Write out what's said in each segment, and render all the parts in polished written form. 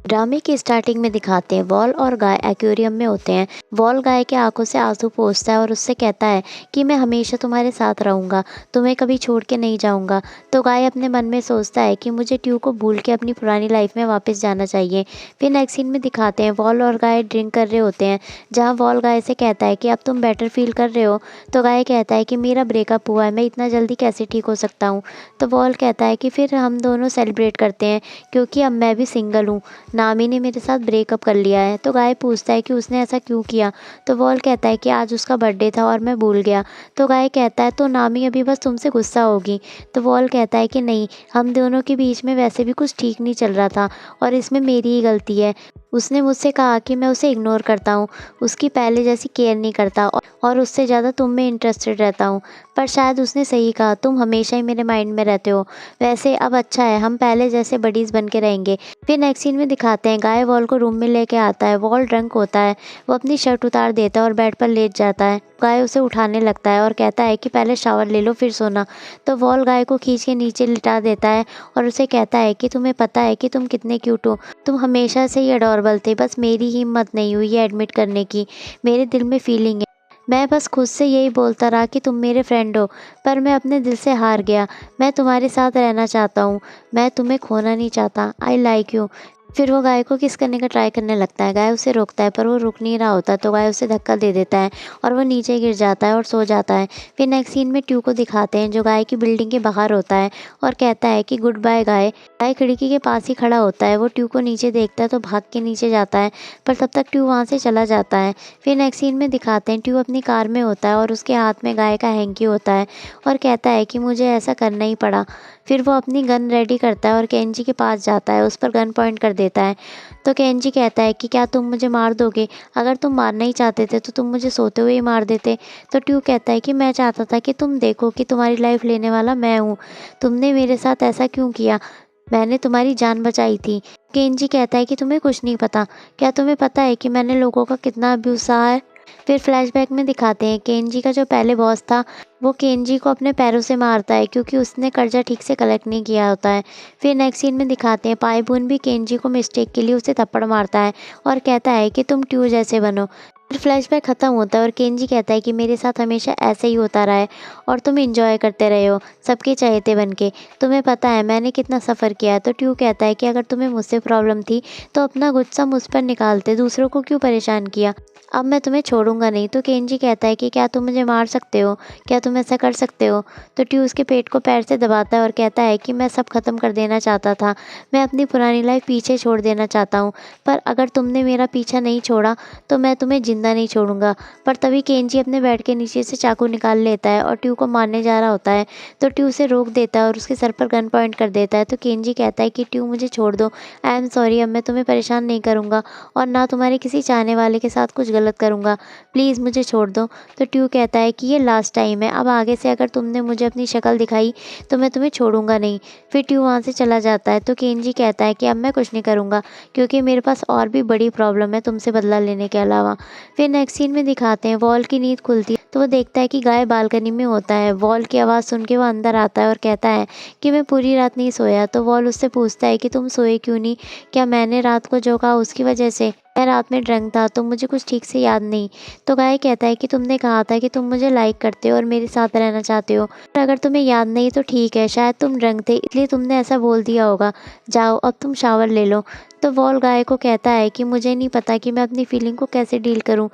ड्रामे की स्टार्टिंग में दिखाते हैं वॉल और गाय एक्वेरियम में होते हैं। वॉल गाय के आंखों से आंसू पोंछता है और उससे कहता है कि मैं हमेशा तुम्हारे साथ रहूंगा, तुम्हें कभी छोड़ के नहीं जाऊंगा। तो गाय अपने मन में सोचता है कि मुझे ट्यू को भूल के अपनी पुरानी लाइफ में वापस जाना चाहिए। फिर नेक्स्ट सीन में दिखाते हैं वॉल और गाय ड्रिंक कर रहे होते हैं, जहाँ वॉल गाय से कहता है कि अब तुम बेटर फील कर रहे हो। तो गाय कहता है कि मेरा ब्रेकअप हुआ है, मैं इतना जल्दी कैसे ठीक हो सकता हूँ। तो वॉल कहता है कि फिर हम दोनों सेलिब्रेट करते हैं, क्योंकि अब मैं भी सिंगल हूँ, नामी ने मेरे साथ ब्रेकअप कर लिया है। तो गाय पूछता है कि उसने ऐसा क्यों किया। तो वॉल कहता है कि आज उसका बर्थडे था और मैं भूल गया। तो गाय कहता है तो नामी अभी बस तुमसे गुस्सा होगी। तो वॉल कहता है कि नहीं, हम दोनों के बीच में वैसे भी कुछ ठीक नहीं चल रहा था और इसमें मेरी ही गलती है। उसने मुझसे कहा कि मैं उसे इग्नोर करता हूँ, उसकी पहले जैसी केयर नहीं करता और उससे ज़्यादा तुम में इंटरेस्टेड रहता हूँ। पर शायद उसने सही कहा, तुम हमेशा ही मेरे माइंड में रहते हो। वैसे अब अच्छा है, हम पहले जैसे बडीज़ बन के रहेंगे। फिर नेक्स्ट सीन में दिखाते हैं गाय वॉल को रूम में लेके आता है। वॉल ड्रंक होता है, वो अपनी शर्ट उतार देता है और बेड पर लेट जाता है। गाय उसे उठाने लगता है और कहता है कि पहले शावर ले लो फिर सोना। तो वॉल गाय को खींच के नीचे लिटा देता है और उसे कहता है कि तुम्हें पता है कि तुम कितने क्यूट हो, तुम हमेशा से ही अडोरेबल थे, बस मेरी ही हिम्मत नहीं हुई ये एडमिट करने की। मेरे दिल में फीलिंग है, मैं बस खुद से यही बोलता रहा कि तुम मेरे फ्रेंड हो, पर मैं अपने दिल से हार गया। मैं तुम्हारे साथ रहना चाहता हूँ, मैं तुम्हें खोना नहीं चाहता। I like you. फिर वो गाय को किस करने का ट्राई करने लगता है। गाय उसे रोकता है पर वो रुक नहीं रहा होता, तो गाय उसे धक्का दे देता है और वो नीचे गिर जाता है और सो जाता है। फिर नेक्स्ट सीन में ट्यू को दिखाते हैं, जो गाय की बिल्डिंग के बाहर होता है और कहता है कि गुड बाय गाय। गाय खिड़की के पास ही खड़ा होता है, वो ट्यू को नीचे देखता है तो भाग के नीचे जाता है, पर तब तक ट्यू वहाँ से चला जाता है। फिर नेक्स्ट सीन में दिखाते हैं ट्यू अपनी कार में होता है और उसके हाथ में गाय का हैंकी होता है और कहता है कि मुझे ऐसा करना ही पड़ा। फिर वो अपनी गन रेडी करता है और केंजी के पास जाता है, उस पर गन पॉइंट कर देता है। तो केंजी कहता है कि क्या तुम मुझे मार दोगे? अगर तुम मारना ही चाहते थे तो तुम मुझे सोते हुए ही मार देते। तो ट्यू कहता है कि मैं चाहता था कि तुम देखो कि तुम्हारी लाइफ लेने वाला मैं हूँ, तुमने मेरे साथ ऐसा क्यों किया? मैंने तुम्हारी जान बचाई थी। केंजी कहता है कि तुम्हें कुछ नहीं पता, क्या तुम्हें पता है कि मैंने लोगों का कितना अब्यूज़ सहा है? फिर फ्लैशबैक में दिखाते हैं केंजी का जो पहले बॉस था, वो केंजी को अपने पैरों से मारता है क्योंकि उसने कर्जा ठीक से कलेक्ट नहीं किया होता है। फिर नेक्स्ट सीन में दिखाते हैं पाइबून भी केंजी को मिस्टेक के लिए उसे थप्पड़ मारता है और कहता है कि तुम ट्यू जैसे बनो। फिर फ्लैशबैक ख़त्म होता है और केंजी कहता है कि मेरे साथ हमेशा ऐसे ही होता रहा है और तुम इंजॉय करते रहे हो सबके चहेते बन के, तुम्हें पता है मैंने कितना सफ़र किया है। तो ट्यू कहता है कि अगर तुम्हें मुझसे प्रॉब्लम थी तो अपना गुस्सा मुझ पर निकालते, दूसरों को क्यों परेशान किया? अब मैं तुम्हें छोड़ूंगा नहीं। तो केंजी कहता है कि क्या तुम मुझे मार सकते हो, क्या तुम ऐसा कर सकते हो? तो ट्यू उसके पेट को पैर से दबाता है और कहता है कि मैं सब खत्म कर देना चाहता था, मैं अपनी पुरानी लाइफ पीछे छोड़ देना चाहता हूँ, पर अगर तुमने मेरा पीछा नहीं छोड़ा तो मैं तुम्हें जिंदा नहीं छोड़ूंगा। पर तभी केंजी अपने बेड के नीचे से चाकू निकाल लेता है और ट्यू को मारने जा रहा होता है। तो ट्यू उसे रोक देता है और उसके सर पर गन पॉइंट कर देता है। तो केंजी कहता है कि ट्यू मुझे छोड़ दो, आई एम सॉरी, अब मैं तुम्हें परेशान नहीं करूँगा और ना तुम्हारे किसी चाहने वाले के साथ कुछ गलत करूँगा, प्लीज़ मुझे छोड़ दो। तो ट्यू कहता है कि ये लास्ट टाइम है, अब आगे से अगर तुमने मुझे अपनी शक्ल दिखाई तो मैं तुम्हें छोड़ूंगा नहीं। फिर ट्यू वहाँ से चला जाता है। तो केंजी कहता है कि अब मैं कुछ नहीं करूँगा क्योंकि मेरे पास और भी बड़ी प्रॉब्लम है तुमसे बदला लेने के अलावा। फिर नेक्स्ट सीन में दिखाते हैं वॉल की नींद खुलती है तो वो देखता है कि गाय बालकनी में होता है। वॉल की आवाज़ सुन के वो अंदर आता है और कहता है कि मैं पूरी रात नहीं सोया। तो वॉल उससे पूछता है कि तुम सोए क्यों नहीं, क्या मैंने रात को जो कहा उसकी वजह से? मैं रात में ड्रंक था तो मुझे कुछ ठीक से याद नहीं। तो गाय कहता है कि तुमने कहा था कि तुम मुझे लाइक करते हो और मेरे साथ रहना चाहते हो, पर अगर तुम्हें याद नहीं तो ठीक है, शायद तुम ड्रंक थे इसलिए तुमने ऐसा बोल दिया होगा, जाओ अब तुम शावर ले लो। तो वॉल गाय को कहता है कि मुझे नहीं पता कि मैं अपनी फीलिंग को कैसे डील करूं,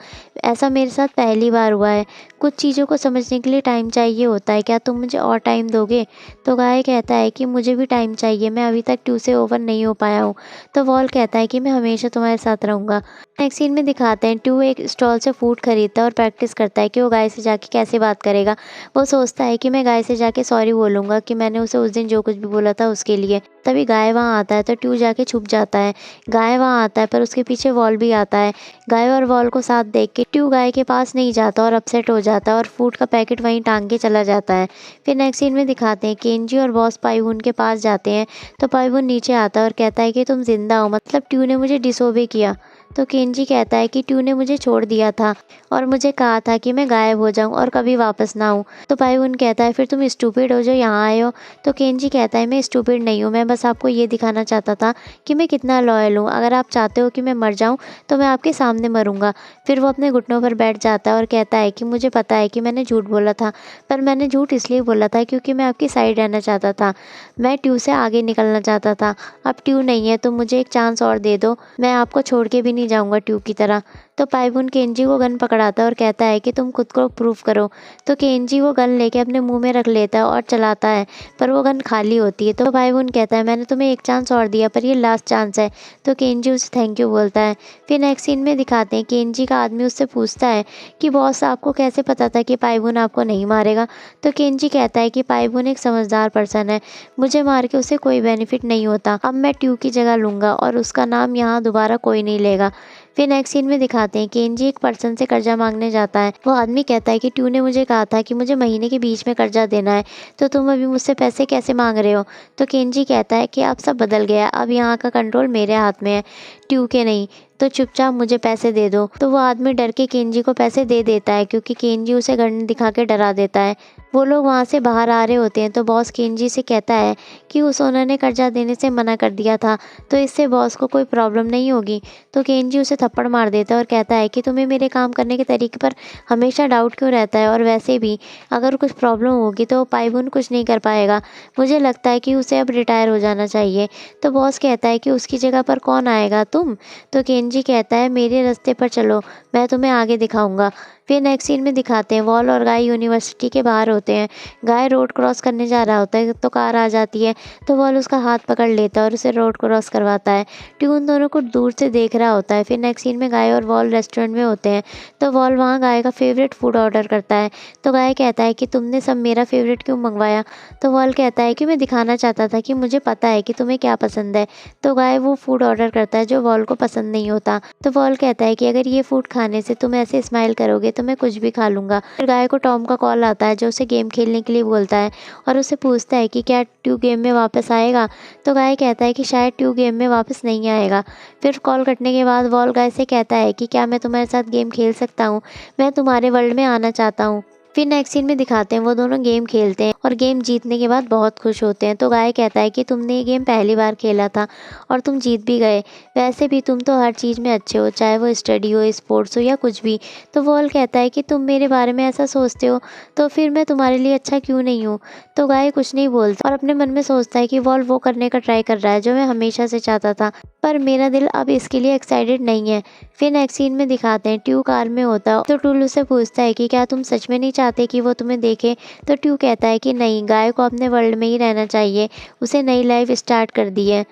ऐसा मेरे साथ पहली बार हुआ है, कुछ चीज़ों को समझने के लिए टाइम चाहिए होता है, क्या तुम मुझे और टाइम दोगे? तो गाय कहता है कि मुझे भी टाइम चाहिए, मैं अभी तक ट्यू से ओवर नहीं हो पाया हूँ। तो वॉल कहता है कि मैं हमेशा तुम्हारे साथ रहूँगा। नेक्स्ट सीन में दिखाते हैं ट्यू एक स्टॉल से फूड खरीदता है और प्रैक्टिस करता है कि वो गाय से जाके कैसे बात करेगा। वो सोचता है कि मैं गाय से जाके सॉरी बोलूँगा कि मैंने उसे उस दिन जो कुछ भी बोला था उसके लिए। तभी गाय वहाँ आता है तो ट्यू जाके छुप जाता है। गाय वहाँ आता है पर उसके पीछे वॉल भी आता है। गाय और वॉल को साथ देख के ट्यू गाय के पास नहीं जाता और अपसेट हो जाता है और फूड का पैकेट वहीं टांग के चला जाता है। फिर नेक्स्ट सीन में दिखाते हैं केंजी और बॉस पाइवून के पास जाते हैं। तो पाइवून नीचे आता है और कहता है कि तुम जिंदा हो, मतलब ट्यू ने मुझे डिसोबे किया। तो केंजी कहता है कि ट्यू ने मुझे छोड़ दिया था और मुझे कहा था कि मैं गायब हो जाऊं और कभी वापस ना आऊं। तो पाइवुन कहता है फिर तुम स्टूपिड हो जो यहाँ आए हो। तो केंजी कहता है मैं स्टूपिड नहीं हूँ, मैं बस आपको ये दिखाना चाहता था कि मैं कितना लॉयल हूँ। अगर आप चाहते हो कि मैं मर जाऊँ तो मैं आपके सामने मरूंगा। फिर वो अपने घुटनों पर बैठ जाता है और कहता है कि मुझे पता है कि मैंने झूठ बोला था, पर मैंने झूठ इसलिए बोला था क्योंकि मैं आपकी साइड रहना चाहता था। मैं ट्यू से आगे निकलना चाहता था। अब ट्यू नहीं है तो मुझे एक चांस और दे दो, मैं आपको छोड़ के भी नहीं जाऊंगा ट्यू की तरह। तो पाइवुन केंजी को गन पकड़ाता है और कहता है कि तुम खुद को प्रूव करो। तो केंजी वो गन लेके अपने मुंह में रख लेता है और चलाता है, पर वो गन खाली होती है। तो पाइवुन कहता है मैंने तुम्हें एक चांस और दिया पर ये लास्ट चांस है। तो केंजी उसे थैंक यू बोलता है। फिर नेक्स्ट सीन में दिखाते हैं केंजी का आदमी उससे पूछता है कि बॉस आपको कैसे पता था कि पाइवुन आपको नहीं मारेगा। तो केंजी कहता है कि पाइवुन एक समझदार पर्सन है, मुझे मार के उसे कोई बेनिफिट नहीं होता। अब मैं ट्यू की जगह लूंगा और उसका नाम यहाँ दोबारा कोई नहीं लेगा। फिर नेक्स्ट सीन में दिखाते हैं केंजी एक पर्सन से कर्जा मांगने जाता है। वो आदमी कहता है कि ट्यू ने मुझे कहा था कि मुझे महीने के बीच में कर्जा देना है, तो तुम अभी मुझसे पैसे कैसे मांग रहे हो। तो केंजी कहता है कि अब सब बदल गया, अब यहाँ का कंट्रोल मेरे हाथ में है, ट्यू के नहीं, तो चुपचाप मुझे पैसे दे दो। तो वो आदमी डर के केंजी को पैसे दे देता है क्योंकि केंजी उसे गन दिखा के डरा देता है। वो लोग वहाँ से बाहर आ रहे होते हैं तो बॉस केंजी से कहता है कि उस ओनर ने कर्जा देने से मना कर दिया था, तो इससे बॉस को कोई प्रॉब्लम नहीं होगी। तो केंजी उसे थप्पड़ मार देता है और कहता है कि तुम्हें मेरे काम करने के तरीके पर हमेशा डाउट क्यों रहता है, और वैसे भी अगर कुछ प्रॉब्लम होगी तो पाइवुन कुछ नहीं कर पाएगा, मुझे लगता है कि उसे अब रिटायर हो जाना चाहिए। तो बॉस कहता है कि उसकी जगह पर कौन आएगा, तुम। तो केंजी कहता है मेरे रास्ते पर चलो, मैं तुम्हें आगे दिखाऊंगा। फिर नेक्स्ट सीन में दिखाते हैं वॉल और गाय यूनिवर्सिटी के बाहर होते हैं। गाय रोड क्रॉस करने जा रहा होता है तो कार आ जाती है, तो वॉल उसका हाथ पकड़ लेता है और उसे रोड क्रॉस करवाता है। ट्यू उन दोनों को दूर से देख रहा होता है। फिर नेक्स्ट सीन में गाय और वॉल रेस्टोरेंट में होते हैं, तो वॉल वहाँ गाय का फेवरेट फूड ऑर्डर करता है। तो गाय कहता है कि तुमने सब मेरा फेवरेट क्यों मंगवाया। तो वॉल कहता है कि मैं दिखाना चाहता था कि मुझे पता है कि तुम्हें क्या पसंद है। तो गाय वो फूड ऑर्डर करता है जो वॉल को पसंद नहीं होता। तो वॉल कहता है कि अगर ये फूड खाने से तुम ऐसे स्माइल करोगे तो मैं कुछ भी खा लूंगा। फिर गाय को टॉम का कॉल आता है जो उसे गेम खेलने के लिए बोलता है और उसे पूछता है कि क्या ट्यू गेम में वापस आएगा। तो गाय कहता है कि शायद ट्यू गेम में वापस नहीं आएगा। फिर कॉल कटने के बाद वॉल गाय से कहता है कि क्या मैं तुम्हारे साथ गेम खेल सकता हूँ, मैं तुम्हारे वर्ल्ड में आना चाहता हूँ। फिर नेक्स्ट सीन में दिखाते हैं वो दोनों गेम खेलते हैं और गेम जीतने के बाद बहुत खुश होते हैं। तो गाय कहता है कि तुमने ये गेम पहली बार खेला था और तुम जीत भी गए, वैसे भी तुम तो हर चीज़ में अच्छे हो, चाहे वो स्टडी हो, स्पोर्ट्स हो या कुछ भी। तो वॉल कहता है कि तुम मेरे बारे में ऐसा सोचते हो तो फिर मैं तुम्हारे लिए अच्छा क्यों नहीं हूँ। तो गाय कुछ नहीं बोलता और अपने मन में सोचता है कि वॉल वो करने का ट्राई कर रहा है जो मैं हमेशा से चाहता था, पर मेरा दिल अब इसके लिए एक्साइटेड नहीं है। फिर नेक्स्ट सीन में दिखाते हैं ट्यू कार में होता है तो टूल उसे पूछता है कि क्या तुम सच में नहीं चाहते कि वो तुम्हें देखे। तो ट्यू कहता है कि नहीं, गाय को अपने वर्ल्ड में ही रहना चाहिए, उसे नई लाइफ स्टार्ट कर दी है।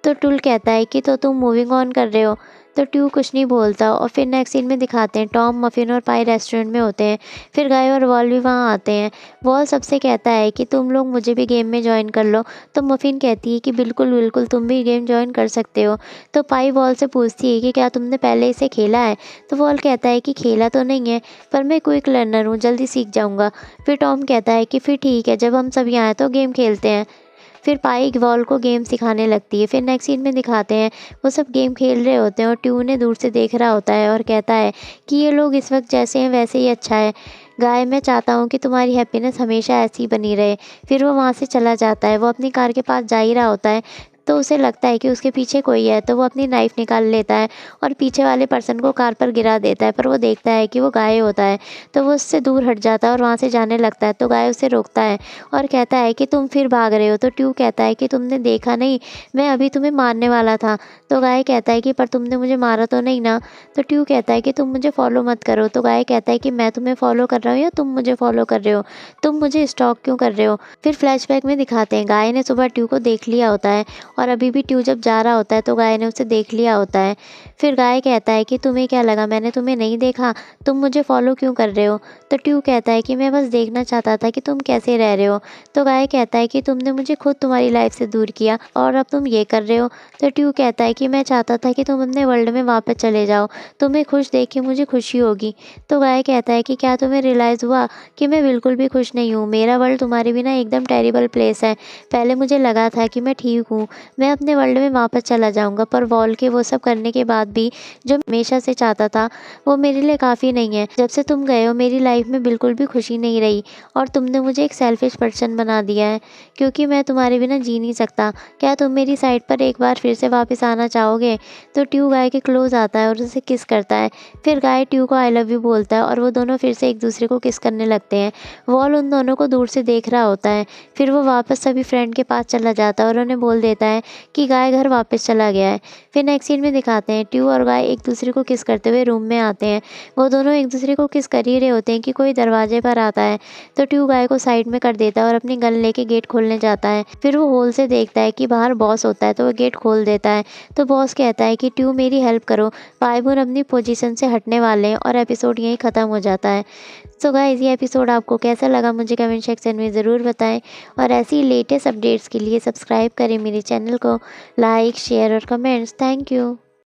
तो टूल कहता है कि तो तुम मूविंग ऑन कर रहे हो। तो ट्यू कुछ नहीं बोलता और फिर नेक्स्ट सीन में दिखाते हैं टॉम मफिन और पाई रेस्टोरेंट में होते हैं। फिर गाय और वॉल भी वहाँ आते हैं। वॉल सबसे कहता है कि तुम लोग मुझे भी गेम में ज्वाइन कर लो। तो मफिन कहती है कि बिल्कुल बिल्कुल तुम भी गेम ज्वाइन कर सकते हो। तो पाई वॉल से पूछती है कि क्या तुमने पहले इसे खेला है। तो वॉल कहता है कि खेला तो नहीं है, पर मैं क्विक लर्नर हूँ, जल्दी सीख जाऊँगा। फिर टॉम कहता है कि फिर ठीक है, जब हम सब यहाँ आए तो गेम खेलते हैं। फिर पाई वॉल को गेम सिखाने लगती है। फिर नेक्स्ट सीन में दिखाते हैं वो सब गेम खेल रहे होते हैं और ट्यू ने दूर से देख रहा होता है और कहता है कि ये लोग इस वक्त जैसे हैं वैसे ही अच्छा है। गाय, मैं चाहता हूँ कि तुम्हारी हैप्पीनेस हमेशा ऐसी ही बनी रहे। फिर वो वहाँ से चला जाता है। वो अपनी कार के पास जा ही रहा होता है तो उसे लगता है कि उसके पीछे कोई है, तो वो अपनी नाइफ निकाल लेता है और पीछे वाले पर्सन को कार पर गिरा देता है, पर वो देखता है कि वो गाय होता है तो वो उससे दूर हट जाता है और वहाँ से जाने लगता है। तो गाय उसे रोकता है और कहता है कि तुम फिर भाग रहे हो। तो ट्यू कहता है कि तुमने देखा नहीं, मैं अभी तुम्हें मारने वाला था। तो गाय कहता है कि पर तुमने मुझे मारा तो नहीं ना। तो ट्यू कहता है कि तुम मुझे फॉलो मत करो। तो गाय कहता है कि मैं तुम्हें फॉलो कर रहा हूँ या तुम मुझे फॉलो कर रहे हो, तुम मुझे स्टॉक क्यों कर रहे हो। फिर फ्लैशबैक में दिखाते हैं गाय ने सुबह ट्यू को देख लिया होता है और अभी भी ट्यू जब जा रहा होता है तो गाय ने उसे देख लिया होता है। फिर गाय कहता है कि तुम्हें क्या लगा मैंने तुम्हें नहीं देखा, तुम मुझे फॉलो क्यों कर रहे हो। तो ट्यू कहता है कि मैं बस देखना चाहता था कि तुम कैसे रह रहे हो। तो गाय कहता है कि तुमने मुझे खुद तुम्हारी लाइफ से दूर किया और अब तुम ये कर रहे हो। तो ट्यू कहता है कि मैं चाहता था कि तुम अपने वर्ल्ड में वापस चले जाओ, तुम्हें खुश देख के मुझे खुशी होगी। तो गाय कहता है कि क्या तुम्हें रियलाइज़ हुआ कि मैं बिल्कुल भी खुश नहीं हूँ, मेरा वर्ल्ड तुम्हारे बिना एकदम टेरिबल प्लेस है। पहले मुझे लगा था कि मैं ठीक हूँ, मैं अपने वर्ल्ड में वापस चला जाऊँगा। पर वॉल के वो सब करने के बाद भी जो हमेशा से चाहता था वो मेरे लिए काफ़ी नहीं है। जब से तुम गए हो मेरी लाइफ में बिल्कुल भी खुशी नहीं रही और तुमने मुझे एक सेल्फिश पर्सन बना दिया है, क्योंकि मैं तुम्हारे बिना जी नहीं सकता। क्या तुम मेरी साइड पर एक बार फिर से वापस आना चाहोगे? तो ट्यू गाय के क्लोज आता है और उसे किस करता है। फिर गाय ट्यू को आई लव यू बोलता है और वो दोनों फिर से एक दूसरे को किस करने लगते हैं। वॉल उन दोनों को दूर से देख रहा होता है। फिर वो वापस सभी फ्रेंड के पास चला जाता है और उन्हें बोल देता है कि गाय घर वापस चला गया है। फिर नेक्स्ट सीन में दिखाते हैं ट्यू और गाय एक दूसरे को किस करते हुए रूम में आते हैं। वो दोनों एक दूसरे को किस कर ही रहे होते हैं कि कोई दरवाजे पर आता है। तो ट्यू गाय को साइड में कर देता है और अपनी गन लेके गेट खोलने जाता है। फिर वो होल से देखता है कि बाहर बॉस होता है तो वो गेट खोल देता है। तो बॉस कहता है कि ट्यू मेरी हेल्प करो, भाई बहन अपनी पोजीशन से हटने वाले हैं, और एपिसोड यहीं ख़त्म हो जाता है। सो गाइस, ये एपिसोड आपको कैसा लगा मुझे कमेंट सेक्शन में ज़रूर बताएं, और ऐसी लेटेस्ट अपडेट्स के लिए सब्सक्राइब करें मेरे चैनल को। लाइक शेयर और कमेंट्स। Thank you.